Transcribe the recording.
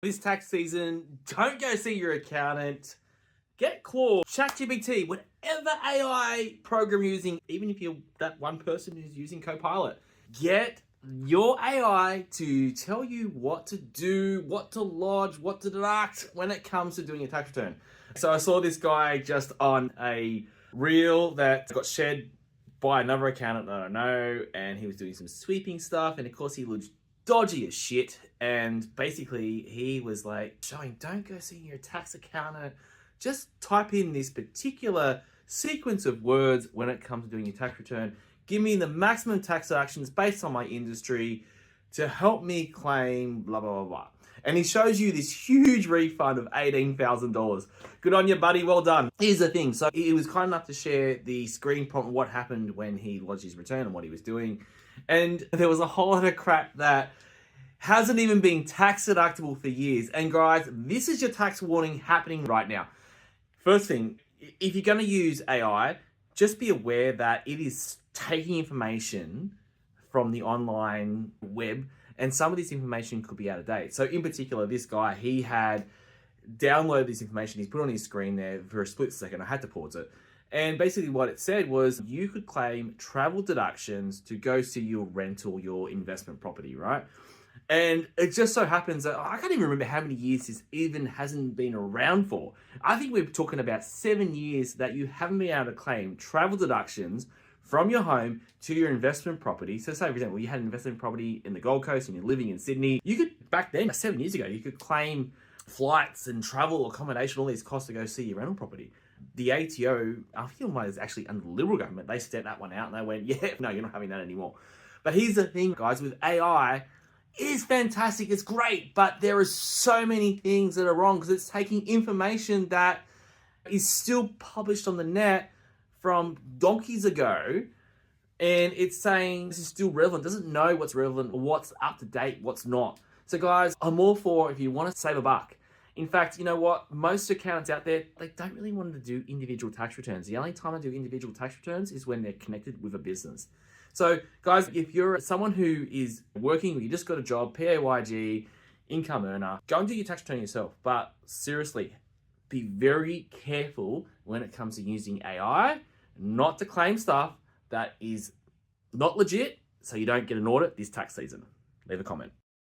This tax season, don't go see your accountant. Get Claude, ChatGPT, whatever AI program you're using, even if you're that one person who's using Copilot. Get your AI to tell you what to do, what to lodge, what to deduct when it comes to doing a tax return. So I saw this guy just on a reel that got shared by another accountant that I know, and he was doing some sweeping stuff, and of course he looked dodgy as shit. And basically he was like showing, don't go seeing your tax accountant, just type in this particular sequence of words when it comes to doing your tax return. Give me the maximum tax deductions based on my industry to help me claim blah, blah, blah, blah. And he shows you this huge refund of $18,000. Good on you, buddy. Well done. Here's the thing. So he was kind enough to share the screen prompt, what happened when he lodged his return and what he was doing. And there was a whole lot of crap that hasn't even been tax deductible for years. And guys, this is your tax warning happening right now. First thing, if you're going to use AI, just be aware that it is taking information from the online web, and some of this information could be out of date. So in particular, this guy, he had downloaded this information. He's put on his screen there for a split second. I had to pause it. And basically what it said was you could claim travel deductions to go see your rental, your investment property, right? And it just so happens that I can't even remember how many years this even hasn't been around for. I think we're talking about 7 years that you haven't been able to claim travel deductions from your home to your investment property. So say, for example, you had an investment property in the Gold Coast and you're living in Sydney. You could, back then, 7 years ago, you could claim flights and travel, accommodation, all these costs to go see your rental property. The ATO, I feel like it's actually under the Liberal government, they set that one out and they went, yeah, no, you're not having that anymore. But here's the thing, guys, with AI, it is fantastic, it's great, but there are so many things that are wrong because it's taking information that is still published on the net from donkeys ago, and it's saying this is still relevant, doesn't know what's relevant, what's up to date, what's not. So guys, I'm all for if you want to save a buck. In fact, you know what? Most accountants out there, they don't really want to do individual tax returns. The only time I do individual tax returns is when they're connected with a business. So guys, if you're someone who is working, you just got a job, PAYG, income earner, go and do your tax return yourself. But seriously, be very careful when it comes to using AI, not to claim stuff that is not legit, so you don't get an audit this tax season. Leave a comment.